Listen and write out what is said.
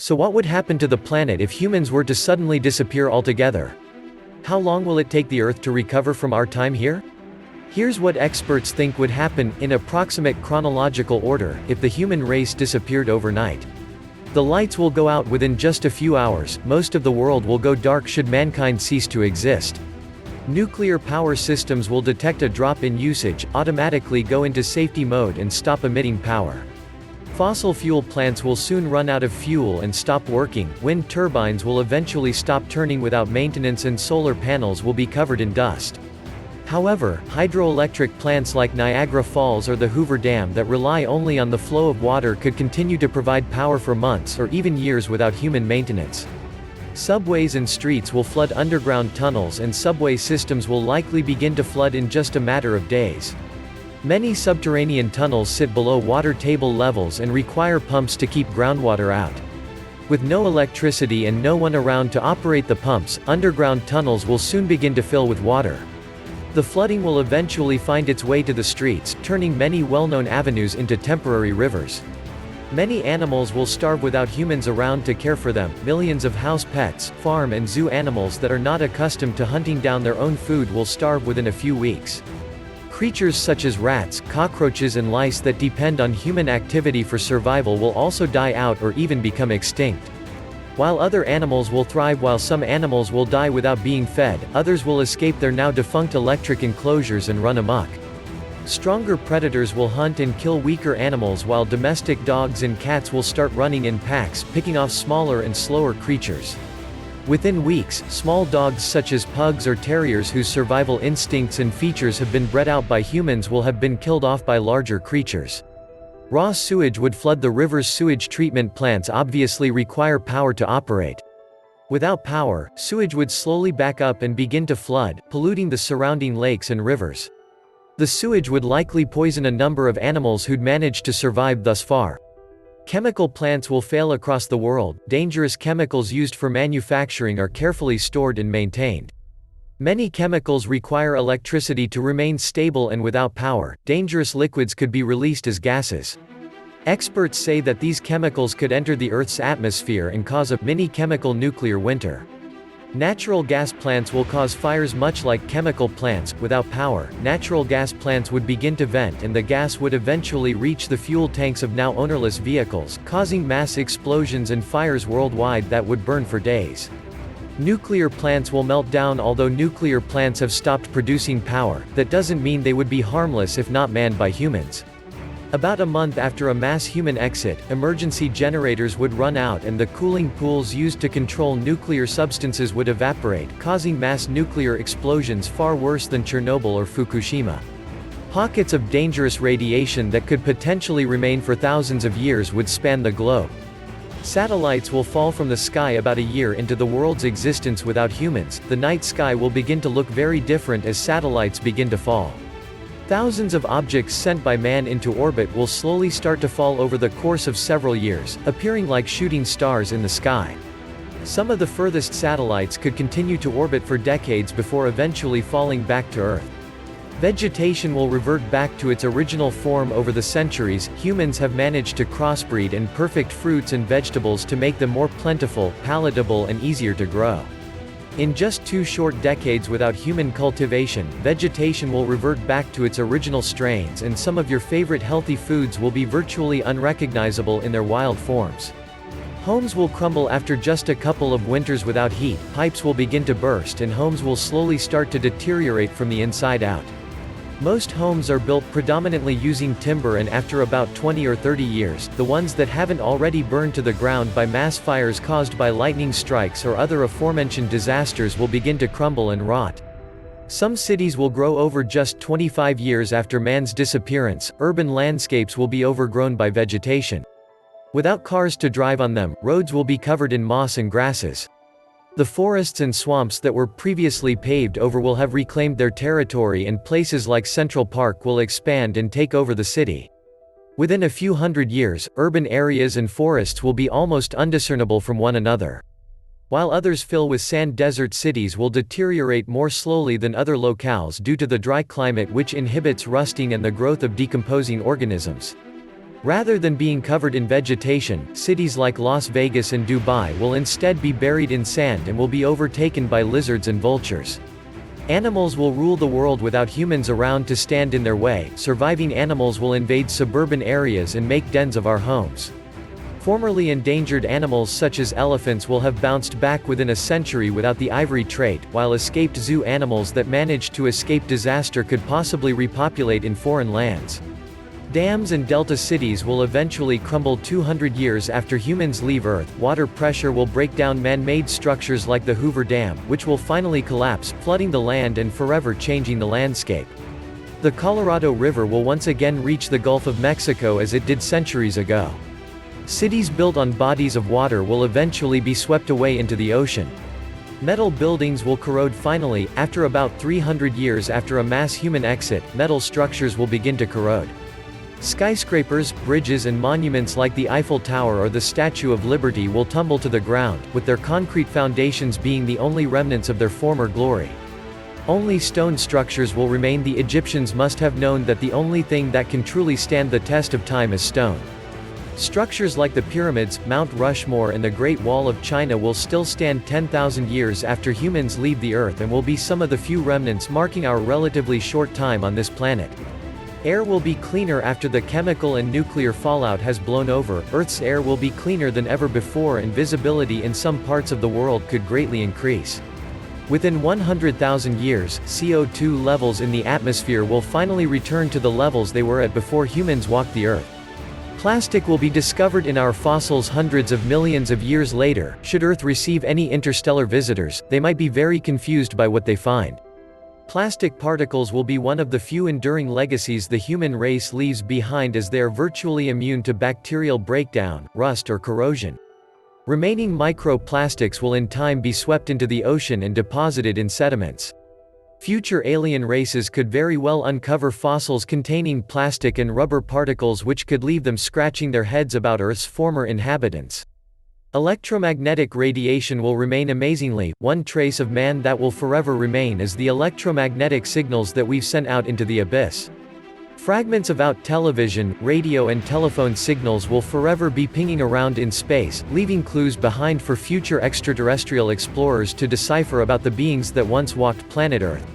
So what would happen to the planet if humans were to suddenly disappear altogether? How long will it take the Earth to recover from our time here? Here's what experts think would happen, in approximate chronological order, if the human race disappeared overnight. The lights will go out within just a few hours, most of the world will go dark should mankind cease to exist. Nuclear power systems will detect a drop in usage, automatically go into safety mode and stop emitting power. Fossil fuel plants will soon run out of fuel and stop working, wind turbines will eventually stop turning without maintenance, and solar panels will be covered in dust. However, hydroelectric plants like Niagara Falls or the Hoover Dam that rely only on the flow of water could continue to provide power for months or even years without human maintenance. Subways and streets will flood underground tunnels, and subway systems will likely begin to flood in just a matter of days. Many subterranean tunnels sit below water table levels and require pumps to keep groundwater out. With no electricity and no one around to operate the pumps, underground tunnels will soon begin to fill with water. The flooding will eventually find its way to the streets, turning many well-known avenues into temporary rivers. Many animals will starve without humans around to care for them. Millions of house pets, farm and zoo animals that are not accustomed to hunting down their own food will starve within a few weeks. Creatures such as rats, cockroaches and lice that depend on human activity for survival will also die out or even become extinct. While other animals will thrive, while some animals will die without being fed, others will escape their now defunct electric enclosures and run amok. Stronger predators will hunt and kill weaker animals, while domestic dogs and cats will start running in packs, picking off smaller and slower creatures. Within weeks, small dogs such as pugs or terriers whose survival instincts and features have been bred out by humans will have been killed off by larger creatures. Raw sewage would flood the rivers. Sewage treatment plants obviously require power to operate. Without power, sewage would slowly back up and begin to flood, polluting the surrounding lakes and rivers. The sewage would likely poison a number of animals who'd managed to survive thus far. Chemical plants will fail across the world. Dangerous chemicals used for manufacturing are carefully stored and maintained. Many chemicals require electricity to remain stable, and without power, dangerous liquids could be released as gases. Experts say that these chemicals could enter the Earth's atmosphere and cause a mini-chemical nuclear winter. Natural gas plants will cause fires much like chemical plants. Without power, natural gas plants would begin to vent, and the gas would eventually reach the fuel tanks of now ownerless vehicles, causing mass explosions and fires worldwide that would burn for days. Nuclear plants will melt down. Although nuclear plants have stopped producing power, that doesn't mean they would be harmless if not manned by humans. About a month after a mass human exit, emergency generators would run out and the cooling pools used to control nuclear substances would evaporate, causing mass nuclear explosions far worse than Chernobyl or Fukushima. Pockets of dangerous radiation that could potentially remain for thousands of years would span the globe. Satellites will fall from the sky. About a year into the world's existence without humans, the night sky will begin to look very different as satellites begin to fall. Thousands of objects sent by man into orbit will slowly start to fall over the course of several years, appearing like shooting stars in the sky. Some of the furthest satellites could continue to orbit for decades before eventually falling back to Earth. Vegetation will revert back to its original form over the centuries. Humans have managed to crossbreed and perfect fruits and vegetables to make them more plentiful, palatable and easier to grow. In just 2 short decades without human cultivation, vegetation will revert back to its original strains, and some of your favorite healthy foods will be virtually unrecognizable in their wild forms. Homes will crumble after just a couple of winters without heat, pipes will begin to burst, and homes will slowly start to deteriorate from the inside out. Most homes are built predominantly using timber, and after about 20 or 30 years, the ones that haven't already burned to the ground by mass fires caused by lightning strikes or other aforementioned disasters will begin to crumble and rot. Some cities will grow over just 25 years after man's disappearance. Urban landscapes will be overgrown by vegetation. Without cars to drive on them, roads will be covered in moss and grasses. The forests and swamps that were previously paved over will have reclaimed their territory, and places like Central Park will expand and take over the city. Within a few hundred years, urban areas and forests will be almost undiscernible from one another. While others fill with sand, desert cities will deteriorate more slowly than other locales due to the dry climate which inhibits rusting and the growth of decomposing organisms. Rather than being covered in vegetation, cities like Las Vegas and Dubai will instead be buried in sand and will be overtaken by lizards and vultures. Animals will rule the world without humans around to stand in their way. Surviving animals will invade suburban areas and make dens of our homes. Formerly endangered animals such as elephants will have bounced back within a century without the ivory trade, while escaped zoo animals that managed to escape disaster could possibly repopulate in foreign lands. Dams and delta cities will eventually crumble 200 years after humans leave Earth. Water pressure will break down man-made structures like the Hoover Dam, which will finally collapse, flooding the land and forever changing the landscape. The Colorado River will once again reach the Gulf of Mexico as it did centuries ago. Cities built on bodies of water will eventually be swept away into the ocean. Metal buildings will corrode finally. After about 300 years after a mass human exit, metal structures will begin to corrode. Skyscrapers, bridges and monuments like the Eiffel Tower or the Statue of Liberty will tumble to the ground, with their concrete foundations being the only remnants of their former glory. Only stone structures will remain. The Egyptians must have known that the only thing that can truly stand the test of time is stone. Structures like the pyramids, Mount Rushmore and the Great Wall of China will still stand 10,000 years after humans leave the Earth and will be some of the few remnants marking our relatively short time on this planet. Air will be cleaner after the chemical and nuclear fallout has blown over. Earth's air will be cleaner than ever before and visibility in some parts of the world could greatly increase. Within 100,000 years, CO2 levels in the atmosphere will finally return to the levels they were at before humans walked the Earth. Plastic will be discovered in our fossils hundreds of millions of years later. Should Earth receive any interstellar visitors, they might be very confused by what they find. Plastic particles will be one of the few enduring legacies the human race leaves behind, as they are virtually immune to bacterial breakdown, rust or corrosion. Remaining microplastics will in time be swept into the ocean and deposited in sediments. Future alien races could very well uncover fossils containing plastic and rubber particles which could leave them scratching their heads about Earth's former inhabitants. Electromagnetic radiation will remain. Amazingly, one trace of man that will forever remain is the electromagnetic signals that we've sent out into the abyss. Fragments of television, radio and telephone signals will forever be pinging around in space, leaving clues behind for future extraterrestrial explorers to decipher about the beings that once walked planet Earth.